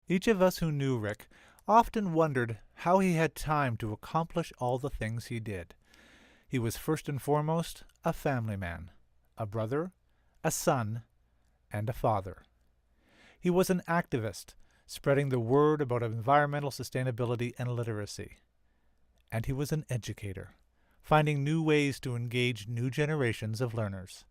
Each of us who knew Rick often wondered how he had time to accomplish all the things he did. He was first and foremost a family man, a brother, a son, and a father. He was an activist, spreading the word about environmental sustainability and literacy. And he was an educator, finding new ways to engage new generations of learners.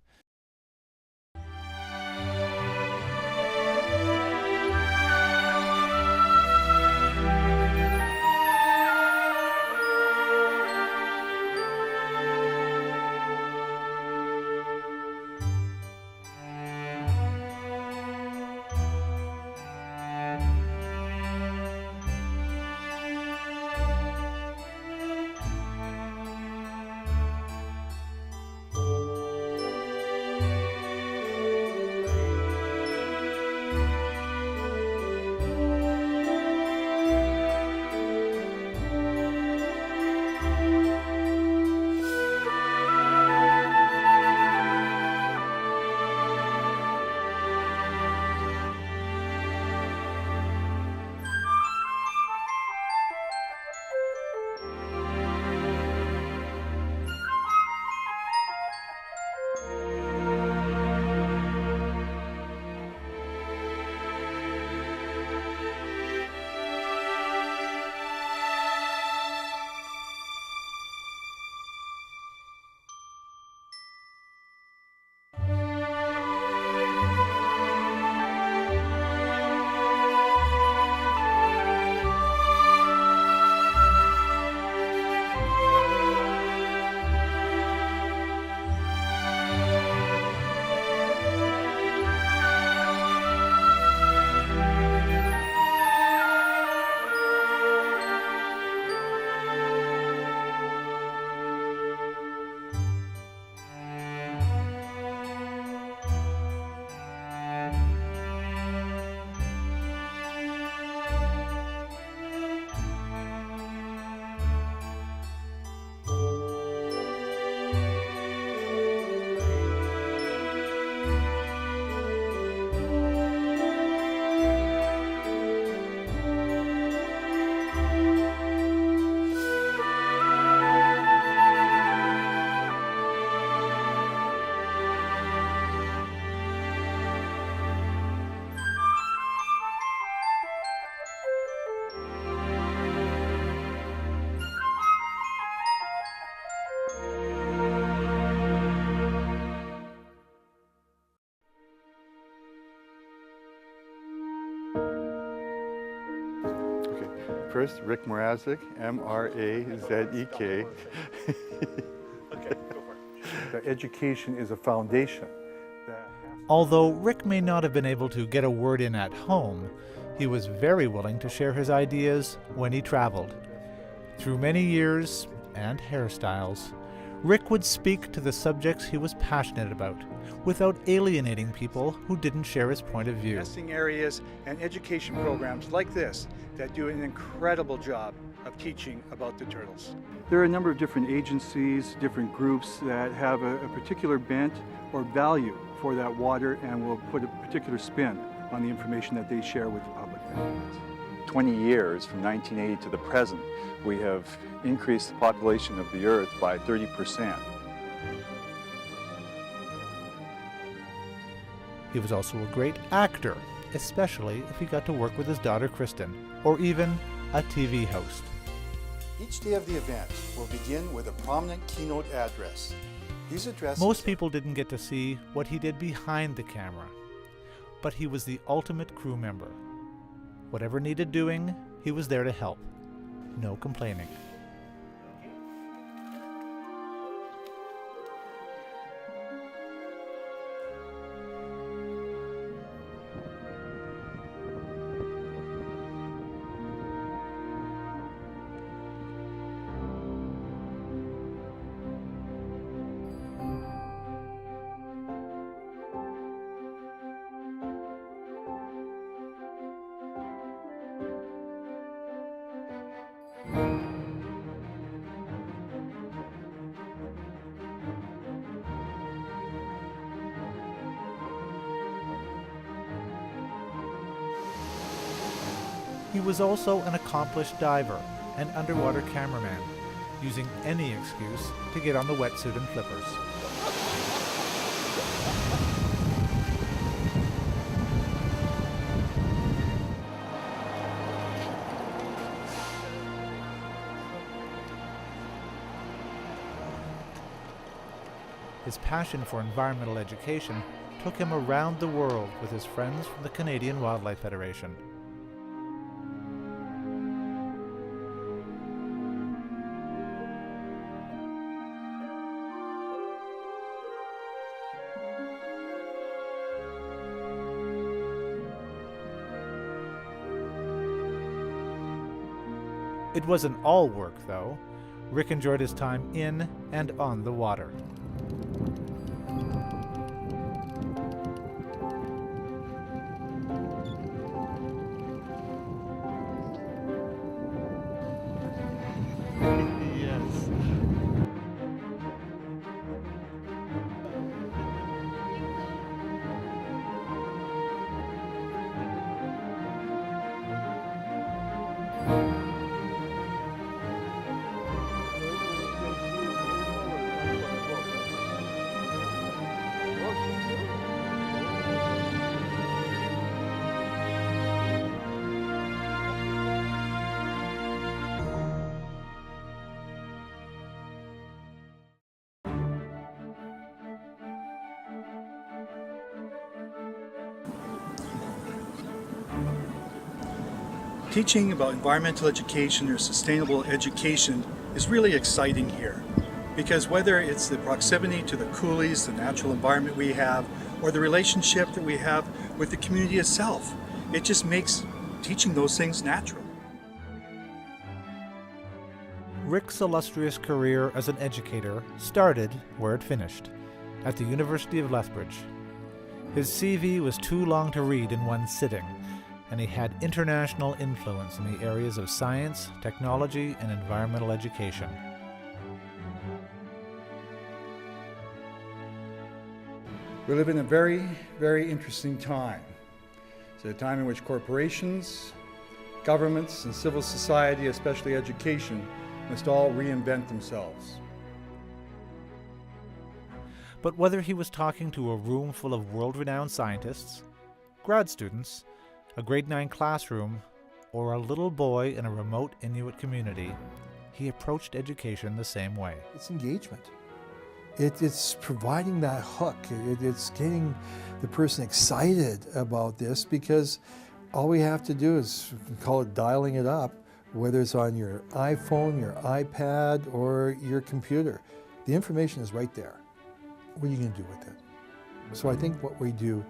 Okay, first, Rick Mrazek, M-R-A-Z-E-K. Okay, go for it. Education is a foundation. Although Rick may not have been able to get a word in at home, he was very willing to share his ideas when he traveled. Through many years and hairstyles, Rick would speak to the subjects he was passionate about without alienating people who didn't share his point of view. Nesting areas and education programs like this that do an incredible job of teaching about the turtles. There are a number of different agencies, different groups that have a particular bent or value for that water and will put a particular spin on the information that they share with the public. 20 years, from 1980 to the present, we have increased the population of the Earth by 30%. He was also a great actor, especially if he got to work with his daughter Kristen, or even a TV host. Each day of the event will begin with a prominent keynote address. These addresses... Most people didn't get to see what he did behind the camera, but he was the ultimate crew member. Whatever needed doing, he was there to help. No complaining. He was also an accomplished diver and underwater cameraman, using any excuse to get on the wetsuit and flippers. His passion for environmental education took him around the world with his friends from the Canadian Wildlife Federation. It wasn't all work, though. Rick enjoyed his time in and on the water. Teaching about environmental education or sustainable education is really exciting here, because whether it's the proximity to the coulees, the natural environment we have, or the relationship that we have with the community itself, it just makes teaching those things natural. Rick's illustrious career as an educator started where it finished, at the University of Lethbridge. His CV was too long to read in one sitting, and he had international influence in the areas of science, technology, and environmental education. We live in a very, very interesting time. It's a time in which corporations, governments, and civil society, especially education, must all reinvent themselves. But whether he was talking to a room full of world-renowned scientists, grad students, a grade 9 classroom, or a little boy in a remote Inuit community, he approached education the same way. It's engagement. It's providing that hook. It's getting the person excited about this, because all we have to do is, we call it dialing it up, whether it's on your iPhone, your iPad, or your computer. The information is right there. What are you going to do with it? So I think what we do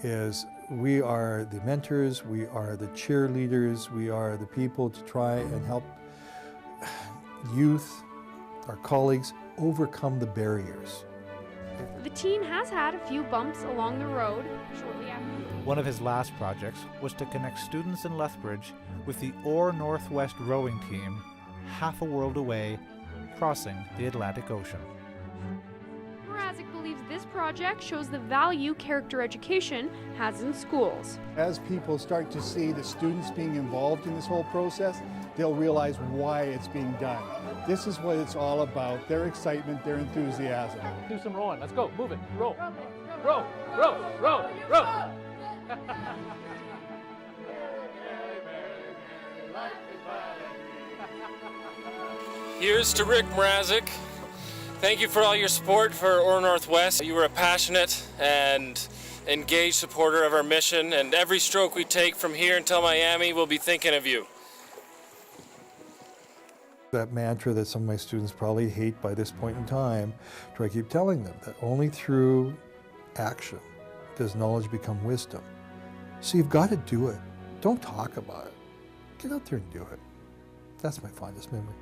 is we are the mentors, we are the cheerleaders, we are the people to try and help youth, our colleagues, overcome the barriers. The team has had a few bumps along the road shortly after. One of his last projects was to connect students in Lethbridge with the OR Northwest rowing team half a world away, crossing the Atlantic Ocean. Mrazek believes this project shows the value character education has in schools. As people start to see the students being involved in this whole process, they'll realize why it's being done. This is what it's all about, their excitement, their enthusiasm. Do some rowing. Let's go. Move it. Row. Row. Row. Row. Row. Here's to Rick Mrazek. Thank you for all your support for OR Northwest. You were a passionate and engaged supporter of our mission, and every stroke we take from here until Miami, we'll be thinking of you. That mantra that some of my students probably hate by this point in time, try to keep telling them that only through action does knowledge become wisdom. So you've got to do it. Don't talk about it. Get out there and do it. That's my fondest memory.